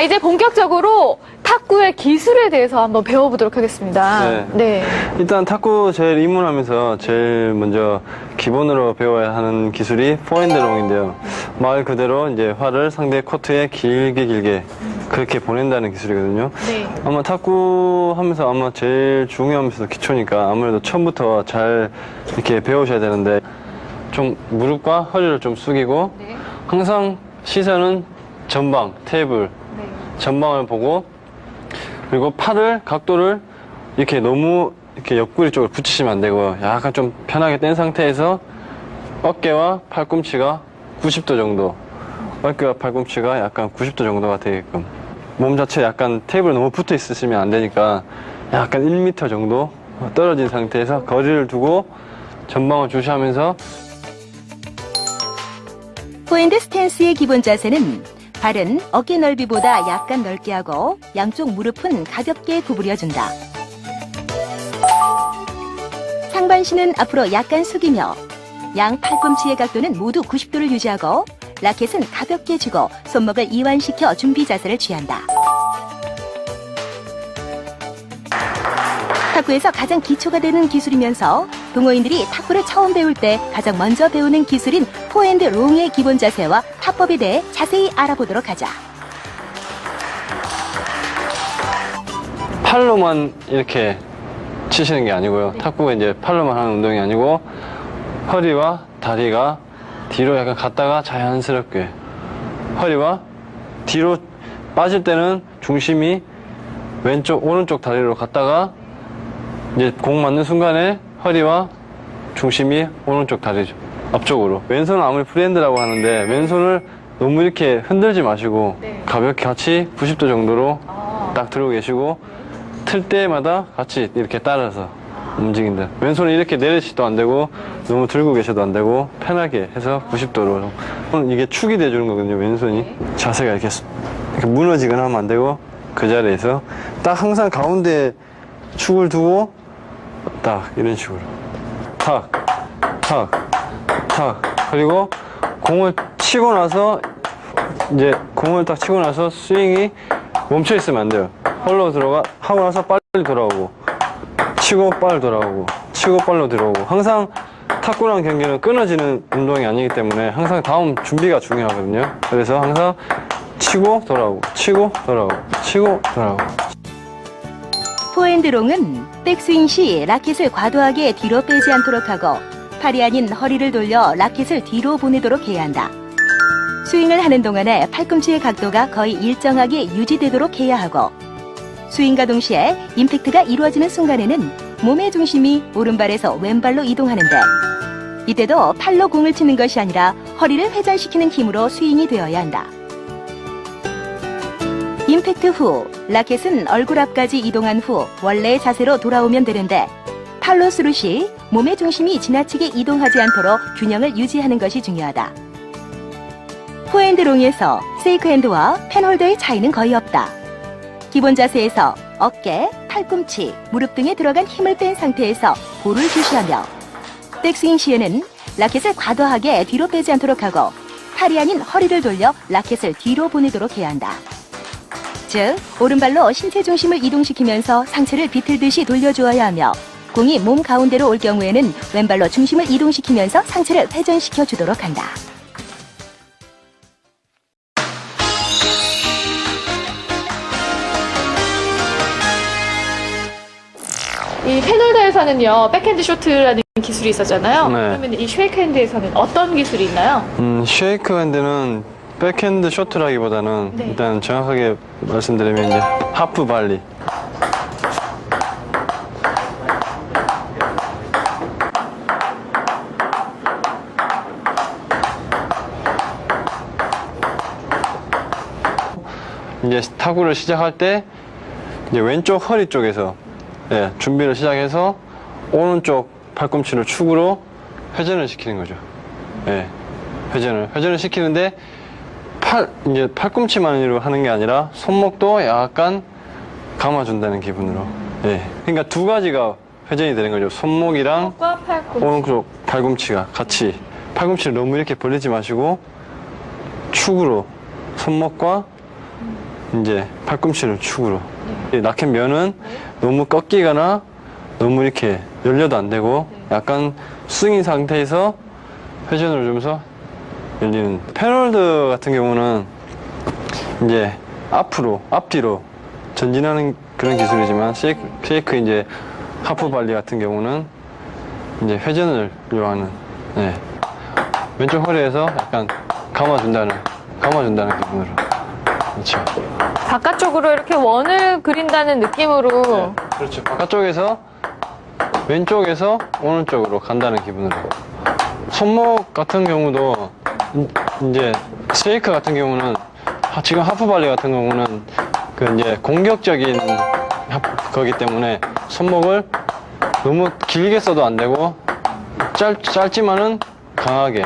이제 본격적으로 탁구의 기술에 대해서 한번 배워보도록 하겠습니다. 네. 일단 탁구 제일 입문하면서 제일 먼저 기본으로 배워야 하는 기술이 포핸드롱인데요. 말 그대로 이제 활을 상대 코트에 길게 그렇게 보낸다는 기술이거든요. 네. 아마 탁구 하면서 아마 제일 중요하면서 기초니까 아무래도 처음부터 잘 이렇게 배우셔야 되는데 좀 무릎과 허리를 좀 숙이고 네. 항상 시선은 전방, 테이블, 네. 전방을 보고 그리고 팔을 각도를 이렇게 너무 이렇게 옆구리 쪽으로 붙이시면 안 되고 약간 좀 편하게 뗀 상태에서 어깨와 팔꿈치가 90도 정도, 어깨와 팔꿈치가 약간 90도 정도가 되게끔 몸 자체 약간 테이블에 너무 붙어 있으시면 안 되니까 약간 1m 정도 떨어진 상태에서 거리를 두고 전방을 주시하면서. 포핸드 스탠스의 기본 자세는 발은 어깨 넓이보다 약간 넓게 하고 양쪽 무릎은 가볍게 구부려준다. 상반신은 앞으로 약간 숙이며 양 팔꿈치의 각도는 모두 90도를 유지하고 라켓은 가볍게 쥐고 손목을 이완시켜 준비 자세를 취한다. 탁구에서 가장 기초가 되는 기술이면서 동호인들이 탁구를 처음 배울 때 가장 먼저 배우는 기술인 포핸드 롱의 기본 자세와 타법에 대해 자세히 알아보도록 하자. 팔로만 이렇게 치시는 게 아니고요. 탁구가 이제 팔로만 하는 운동이 아니고 허리와 다리가 뒤로 약간 갔다가 자연스럽게 허리와 뒤로 빠질 때는 중심이 왼쪽, 오른쪽 다리로 갔다가 이제 공 맞는 순간에 허리와 중심이 오른쪽 다리 앞쪽으로. 왼손은 아무리 프리핸드라고 하는데 왼손을 너무 이렇게 흔들지 마시고 가볍게 같이 90도 정도로 딱 들고 계시고 틀 때마다 같이 이렇게 따라서 움직인다. 왼손을 이렇게 내리시도 안 되고 너무 들고 계셔도 안 되고 편하게 해서 90도로. 이게 축이 돼주는 거거든요, 왼손이. 자세가 이렇게 무너지거나 하면 안 되고 그 자리에서 딱 항상 가운데 축을 두고 딱 이런 식으로 탁, 탁, 탁. 그리고 공을 치고 나서 이제 공을 딱 치고 나서 스윙이 멈춰 있으면 안 돼요. 홀로 들어가 하고 나서 빨리 돌아오고 치고 빨리 돌아오고 치고 빨리 들어오고. 항상 탁구라는 경기는 끊어지는 운동이 아니기 때문에 항상 다음 준비가 중요하거든요. 그래서 항상 치고 돌아오고 치고 돌아오고 치고 돌아오고. 포핸드롱은 백스윙 시 라켓을 과도하게 뒤로 빼지 않도록 하고 팔이 아닌 허리를 돌려 라켓을 뒤로 보내도록 해야 한다. 스윙을 하는 동안에 팔꿈치의 각도가 거의 일정하게 유지되도록 해야 하고 스윙과 동시에 임팩트가 이루어지는 순간에는 몸의 중심이 오른발에서 왼발로 이동하는데 이때도 팔로 공을 치는 것이 아니라 허리를 회전시키는 힘으로 스윙이 되어야 한다. 임팩트 후 라켓은 얼굴 앞까지 이동한 후 원래의 자세로 돌아오면 되는데 팔로 스루 시 몸의 중심이 지나치게 이동하지 않도록 균형을 유지하는 것이 중요하다. 포핸드롱에서 세이크핸드와 펜홀더의 차이는 거의 없다. 기본 자세에서 어깨, 팔꿈치, 무릎 등에 들어간 힘을 뺀 상태에서 볼을 주시하며 백스윙 시에는 라켓을 과도하게 뒤로 빼지 않도록 하고 팔이 아닌 허리를 돌려 라켓을 뒤로 보내도록 해야 한다. 즉, 오른발로 신체 중심을 이동시키면서 상체를 비틀듯이 돌려주어야 하며 공이 몸 가운데로 올 경우에는 왼발로 중심을 이동시키면서 상체를 회전시켜 주도록 한다. 이 펜홀더에서는요, 백핸드 쇼트라는 기술이 있었잖아요. 네. 그러면 이 쉐이크핸드에서는 어떤 기술이 있나요? 쉐이크 핸드는 백핸드 쇼트라기보다는 네. 일단 정확하게 말씀드리면 이제 하프 발리. 이제 타구를 시작할 때 이제 왼쪽 허리 쪽에서 준비를 시작해서 오른쪽 팔꿈치를 축으로 회전을 시키는 거죠. 회전을 시키는데 이제 팔꿈치만으로 하는 게 아니라 손목도 약간 감아준다는 기분으로. 그러니까 두 가지가 회전이 되는 거죠. 손목이랑 손목과 팔꿈치. 오른쪽 팔꿈치가 같이. 팔꿈치를 너무 이렇게 벌리지 마시고 축으로 손목과 이제 팔꿈치를 축으로. 라켓 면은 너무 꺾이거나 너무 이렇게 열려도 안 되고 약간 스윙인 상태에서 회전을 주면서 열리는. 펜홀드 같은 경우는 이제 앞뒤로 전진하는 그런 기술이지만 쉐이크 이제 하프 발리 같은 경우는 이제 회전을 요하는, 네. 왼쪽 허리에서 약간 감아준다는 기분으로. 그렇죠. 바깥쪽으로 이렇게 원을 그린다는 느낌으로. 네, 그렇죠. 바깥쪽에서 왼쪽에서 오른쪽으로 간다는 기분으로. 손목 같은 경우도 이제 쉐이크 같은 경우는 지금 하프 발리 같은 경우는 그 이제 공격적인 거기 때문에 손목을 너무 길게 써도 안 되고 짧지만은 강하게.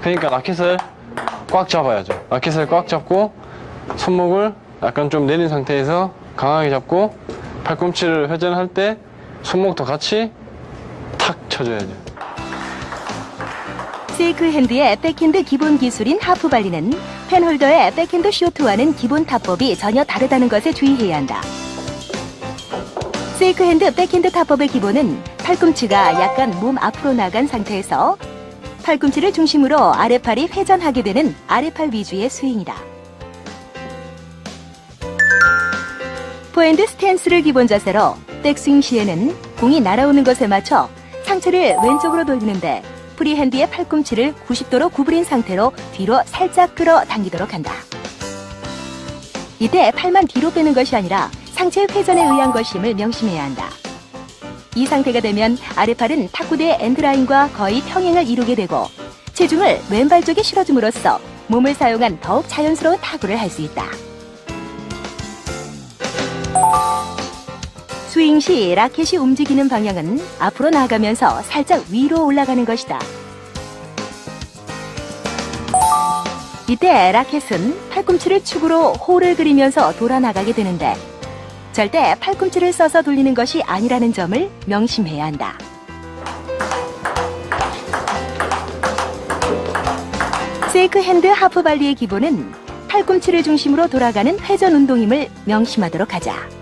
그러니까 라켓을 꽉 잡아야죠. 라켓을 꽉 잡고 손목을 약간 좀 내린 상태에서 강하게 잡고 팔꿈치를 회전할 때 손목도 같이 탁 쳐줘야죠. 세이크 핸드의 백핸드 기본 기술인 하프 발리는 펜홀더의 백핸드 쇼트와는 기본 타법이 전혀 다르다는 것에 주의해야 한다. 세이크 핸드 백핸드 타법의 기본은 팔꿈치가 약간 몸 앞으로 나간 상태에서 팔꿈치를 중심으로 아래팔이 회전하게 되는 아래팔 위주의 스윙이다. 포핸드 스탠스를 기본 자세로 백스윙 시에는 공이 날아오는 것에 맞춰 상체를 왼쪽으로 돌리는데 프리핸드의 팔꿈치를 90도로 구부린 상태로 뒤로 살짝 끌어당기도록 한다. 이때 팔만 뒤로 빼는 것이 아니라 상체 회전에 의한 것임을 명심해야 한다. 이 상태가 되면 아래팔은 탁구대의 엔드라인과 거의 평행을 이루게 되고 체중을 왼발 쪽에 실어줌으로써 몸을 사용한 더욱 자연스러운 타구를 할 수 있다. 스윙 시 라켓이 움직이는 방향은 앞으로 나가면서 살짝 위로 올라가는 것이다. 이때 라켓은 팔꿈치를 축으로 홀을 그리면서 돌아나가게 되는데 절대 팔꿈치를 써서 돌리는 것이 아니라는 점을 명심해야 한다. 세이크 핸드 하프 발리의 기본은 팔꿈치를 중심으로 돌아가는 회전 운동임을 명심하도록 하자.